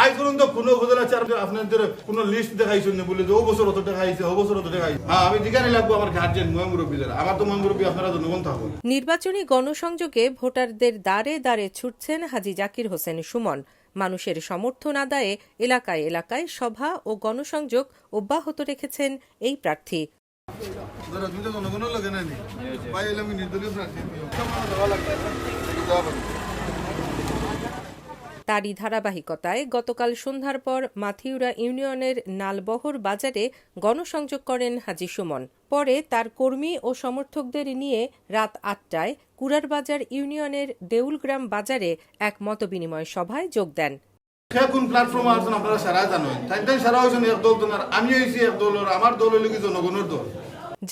আজ পর্যন্ত কোনো উপজেলা চেয়ারম্যান আপনাদের কোনো লিস্ট দেখাইছেন না বলে যে ও বছর অত টাকা আইছে ও বছর অত টাকা আইছে। হ্যাঁ, আমি ঠিকানি লাগবো আমার গার্জেন মুরব্বী যারা, আমার তো মুরব্বী আপনারা জনগণ থাকুন। নির্বাচনী গণসংযোগে ভোটারদের দ্বারে দ্বারে ছুটছেন হাজী জাকির হোসেন সুমন। মানুষের সমর্থন আদায়ে এলাকায় এলাকায় সভা ও গণসংযোগ অব্যাহত রেখেছেন এই প্রার্থী। তারই ধারাবাহিকতায় গতকাল সন্ধ্যার পর মাথিউরা ইউনিয়নের নালবহর বাজারে গণসংযোগ করেন হাজী সুমন। পরে তার কর্মী ও সমর্থকদের নিয়ে রাত ৮টায় কুরারবাজার ইউনিয়নের দেউলগ্রাম বাজারে এক মতবিনিময় সভায় যোগ দেন। কোন প্ল্যাটফর্মে আসছেন আপনারা সারা জানেন, তাই সারা হয়েছেন এক দল তোমার, আমি হয়েছি এক দলের, আমার দল হইল কি জনগণের দল।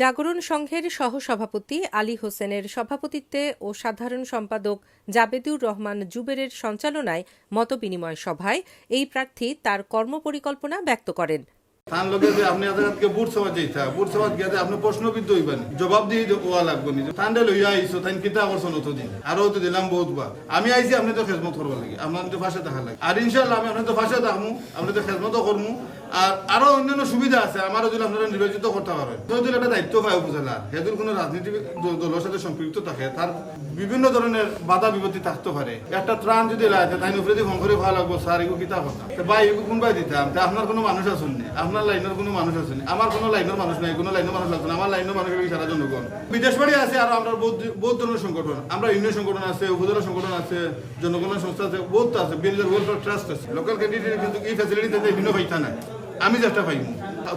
জাগরণ সংঘের সহসভাপতি আলী হোসেনের সভাপতিত্বে ও সাধারণ সম্পাদক জাবেদুর রহমান জুবেরের সঞ্চালনায় মতবিনিময় সভায় এই প্রার্থী তার কর্মপরিকল্পনা ব্যক্ত করেন। তার লগে যে আপনি আজকে বুট সমাজ যাইতা, বুট সমাজ গিয়ে আপনি প্রশ্নবিদ্ধ হইবেন, জবাব দিয়ে ওয়া লাগবে নি। তান্ডে লইয়া আইছো, তাই কিতা করছেন অতদিন, আরো তো দিলাম বহুতবার। আমি আইছি আপনি তো খেজমত করবার লাগে, আপনার তো ফাঁসে দেখা লাগে। আর ইনশাল্লাহ আমি আপনার তো ফাঁসে থাকবো, আপনি তো খেজমতও করবো। আর আরো অন্যান্য সুবিধা আছে, আমারও যদি আপনারা নির্বাচিত করতে পারেন, যদি একটা দায়িত্ব পায় উপজেলা, হেতুর কোনো রাজনীতি দলের সাথে সম্পৃক্ত থাকে, তার বিভিন্ন ধরনের বাধা বিপত্তি থাকতে পারে। একটা ত্রাণ যদি লাগে, তাই উপরে ফোন করে ভালো লাগবো, স্যার এগুলো কিতা কথা বা এগুলো কোনবাই দিতাম, আপনার কোনো মানুষ আসুন নি, আপনার লাইনের কোনো মানুষ আসেনি, আমার কোনো লাইনের মানুষ নাই, কোনো লাইনের মানুষ লাগছে না, আমার লাইনের মানুষ সারা জনগণ। বিদেশ বাড়ি আছে, আর আমরা বহুত ধরনের সংগঠন, আমরা ইউনিয়ন সংগঠন আছে, উপজেলা সংগঠন আছে, জনগণের সংস্থা আছে, বহুত আছে, বিল্ডার ওয়েলফেয়ার ট্রাস্ট আছে। লোকাল ক্যান্ডিডেট কিন্তু এই ফ্যাসিলিটি ভিন্ন পাইতা নাই, আমি চেষ্টা পাইব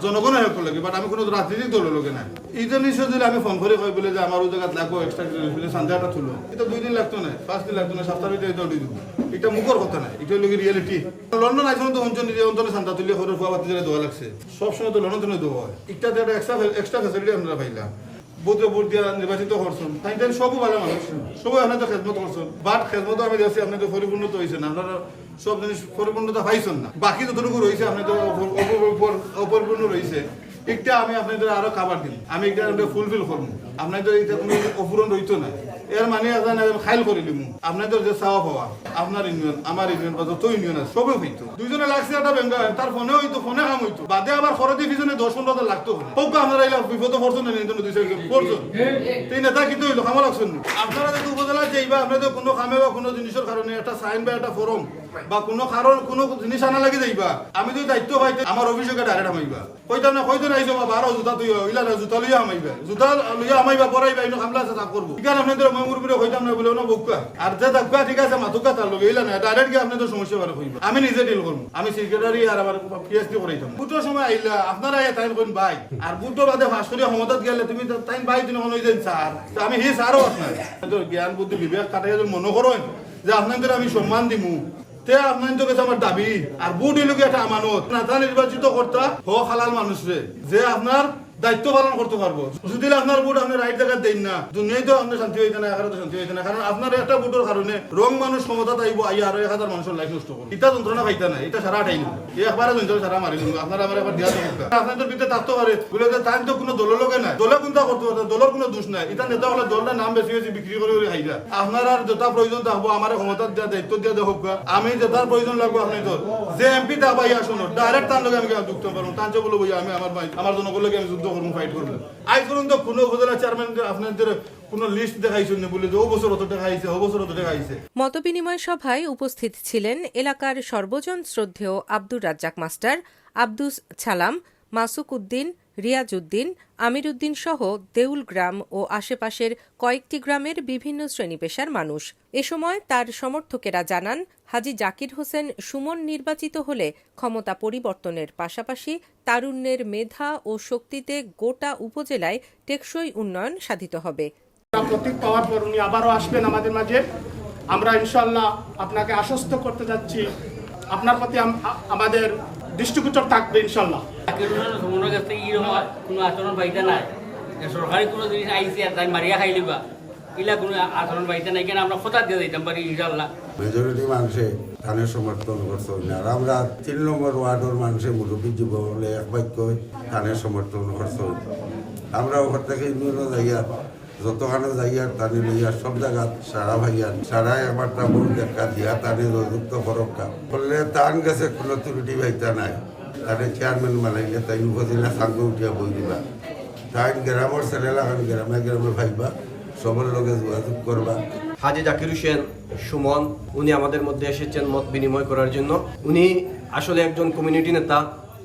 জনগণের হেল্প লাগে, বাট আমি কোনো রাজনীতিক দলের লোকে না। এই জন্য যদি আমি ফোন করে কই বলে যে আমার ওই জায়গায় লাগবো এক্সট্রা সন্ধ্যাটা তুলো, এটা 2 দিন লাগতো না, 5 দিন লাগতো না, সপ্তাহের ভিতরে এটা দিয়ে দেবো। এটা মুখর কথা না, এটা হলো রিয়েলিটি। লন্ডন আইসন তো অঞ্চল নিজে অঞ্চলে সান্তা তুলে খরচ হওয়া বাতি দেওয়া লাগছে, সবসময় তো লন্ডন তুলে দেওয়া হয়। এটাতে একটা এক্সট্রা ফ্যাসিলিটি আমরা পাইলাম। ভোট দিয়া নির্বাচিত করছেন, তাই সবও ভালো মানুষ, সবাই আপনার তো খেদমত করছেন, বাট খেদমত আমি দেখছি আপনি তো পরিপূর্ণ তো হয়েছেন, আপনারা সব জিনিস পরিপূর্ণতা পাইছেন না। বাকি যতটুকু রয়েছে আপনি তো অপরিপূর্ণ রয়েছে, একটা আমি আপনাদের আরো খাবার দিন, আমি একটা ফুলফিল করবো। আপনাদের এটা কোনো অপূরণ রইতো না, এর মানে খাইল করে দিব। আপনাদের যে চাওয়া পাওয়া, আপনার ইউনিয়ন, আমার ইউনিয়ন বা যত ইউনিয়ন আছে সবে হইতো। দুইজনে লাগছে একটা ব্যাংকা, তার ফোনে হইতো, ফোনে কাম হইতো, বাদে আবার খরচে পিছনে 10-15 লাগতো। হোক আপনারা এলাম বিপদে পড়ছেন না, পড়ছেন এই নেতা কিন্তু হইলো কামা লাগছেন। আপনারা যদি উপজেলা যাইবা, আপনাদের কোনো কামে বা কোনো জিনিসের কারণে একটা সাইন বা একটা ফরম বা কোনো কারণ কোনো জিনিস আনা লাগি যাইবা, আমি যদি দায়িত্ব পাইতে আমার অভিযোগে ডাইরেক্ট আমাইবা, কইতাম না কইতো না, আইসো বাবা আরো জুতা তুই ইলা জুতা লইয়া আমাইবা, জুতা লইয়া আমাইবা, পরাইবা, ইনো কামলা আছে তা করবো। ঠিক আছে, আপনাদের মুরব্বীরা কইতাম না বলে না বকুয়া আর যে দাকুয়া ঠিক আছে মাতুকা তার লগে ইলা না, ডাইরেক্ট গিয়ে আপনাদের সমস্যা বারে কইবা, আমি নিজে ডিল করবো। আমি সেক্রেটারি আর আমার পিএসডি করাইতাম। বুটোর সময় আইলা আপনারা তাই কইন ভাই, আর বুটো বাদে ফাঁস করে ক্ষমতাত গেলে তুমি তাই ভাই তুমি কোনো দেন স্যার, আমি হি স্যারও আপনার জ্ঞান বুদ্ধি বিবেক কাটাই মনে করেন যে আপনাদের আমি সম্মান দিমু, তে আপনার তো কাছে আমার দাবি। আর বুট হইল একটা আমানত, নেতা নির্বাচিত কর্তা হ হালাল মানুষ রে, যে আপনার দায়িত্ব পালন করতে পারবো। যদি আপনার বুট আপনি রাইট জায়গায় দেন না, দুনিয়ায় তো আপনার শান্তি হইতে না, এখানে তো শান্তি হইতে না। কারণ আপনার একটা বুটের কারণে রং মানুষ ক্ষমতা আইব, আইয়া আরো 1000 মানুষের লাইফ নষ্ট করবো। এটা যন্ত্রণা পাইতা না, এটা সারা আটাইল একবারে যন্ত্রণা সারা মারি দিব। আপনারা আমার একবার দিয়া দেবেন, আপনাদের ভিতরে থাকতে পারে বলে যে তাই তো কোনো দলের লোকে নাই, দলে কোনটা করতে পারে, দলের কোনো দোষ নাই। এটা নেতা হলে দলটার নাম বেশি বেশি বিক্রি করে খাইরা। আপনার আর যেটা প্রয়োজন থাকবো আমার ক্ষমতা দেওয়া দায়িত্ব দিয়ে দেওয়া হোক, আমি যেটার প্রয়োজন লাগবো আপনি তো যে এমপি তা পাই আসুন ডাইরেক্ট তার লোক আমি যুক্ত পারবো, তার যে বলবো আমি আমার ভাই আমার জনগণকে আমি যুদ্ধ করবো, ফাইট করবো। আজ পর্যন্ত কোনো উপজেলা চেয়ারম্যান আপনাদের কোনো লিস্ট দেখাইছেন না বলে যে ও বছর অত টাকা আইছে, ও বছর অত টাকা আইছে। মতবিনিময় সভায় উপস্থিত ছিলেন এলাকার সর্বজন শ্রদ্ধেয় আব্দুর রাজ্জাক মাস্টার, আব্দুস ছালাম, মাসুক উদ্দিন, রিয়াজ উদ্দিন, আমির উদ্দিন সহ দেউলগ্রাম ও আশেপাশের কয়েকটি গ্রামের বিভিন্ন শ্রেণী পেশার মানুষ। এ সময় তার সমর্থকেরা জানান, হাজী জাকির হোসেন সুমন নির্বাচিত হলে ক্ষমতা পরিবর্তনের পাশাপাশি তারুণ্যের মেধা ও শক্তিতে গোটা উপজেলায় টেকসই উন্নয়ন সাধিত হবে। প্রতীক পাওয়ার পর উনি আবারও আসবেন আমাদের মাঝে। আমরা ইনশাআল্লাহ আপনাকে আশ্বস্ত করতে যাচ্ছি, আপনার প্রতি আমাদের দৃষ্টিগোচর থাকবে ইনশাআল্লাহ। কোনো আচরণ বাইতে নাই, সরকারি কোনো জিনিস আইসি আর তাই মারিয়া খাই লিবা, ইলা কোনো আচরণ বাইতে নাই, কেন আমরা খোঁতা দিয়ে দিতাম পারি ইনশাআল্লাহ। মেজরিটি মানুষে ধানের সমর্থন করছে না, আর আমরা 3 নম্বর ওয়ার্ডের মানুষে মুরব্বী যুব বলে এক বাক্য ধানের সমর্থন করছে। আমরা ওখান থেকে ইউনিয়ন জায়গা যতখানে যাইয়ার তানে লইয়া সব জায়গা সারা ভাইয়ার সারাই আমার তা ভোট দেখা দিয়া তানে যুক্ত ফরক্কা বললে তান গেছে কোনো ত্রুটি ভাইতা নাই তাদের চেয়ারম্যান বানাইলে তাই উপজেলা সাঙ্গ উঠিয়া বই দিবা তাই গ্রামের ছেলেরা গ্রামে গ্রামে ভাইবা সবার লগে যোগাযোগ করবা। হাজী জাকির হোসেন সুমন উনি আমাদের মধ্যে এসেছেন মত বিনিময় করার জন্য। উনি আসলে একজন কমিউনিটি নেতা,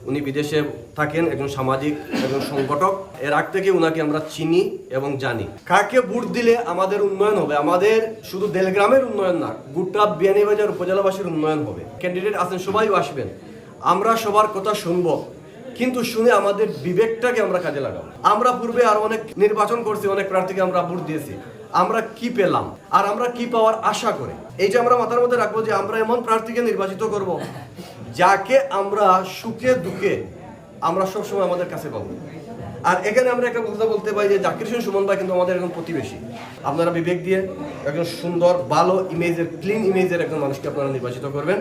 উনি বিদেশে থাকেন, একজন সামাজিক একজন সংগঠক। এর আগ থেকে উনাকে আমরা চিনি এবং জানি। কাকে ভোট দিলে আমাদের উন্নয়ন হবে, আমাদের শুধু দেলগ্রামের উন্নয়ন না, গোটা বিয়ানীবাজার উপজেলাবাসীর উন্নয়ন হবে। ক্যান্ডিডেট আছেন, সবাই আসবেন, আমরা সবার কথা শুনবো, কিন্তু শুনে আমাদের বিবেকটাকে আমরা কাজে লাগাবো। আমরা পূর্বে আরো অনেক নির্বাচন করছি, অনেক প্রার্থীকে আমরা ভোট দিয়েছি, আমরা কি পেলাম আর আমরা কি পাওয়ার আশা করে এই যে আমরা মাথার মধ্যে রাখবো যে আমরা এমন প্রার্থীকে নির্বাচিত করব যাকে আমরা সুখে দুঃখে আমরা সবসময় আমাদের কাছে পাবো। আর এখানে আমরা একটা কথা বলতে পারি যে জাকির হোসেন সুমন ভাই কিন্তু আমাদের একজন প্রতিবেশী। আপনারা বিবেক দিয়ে একজন সুন্দর ভালো ইমেজের, ক্লিন ইমেজের একজন মানুষকে আপনারা নির্বাচিত করবেন।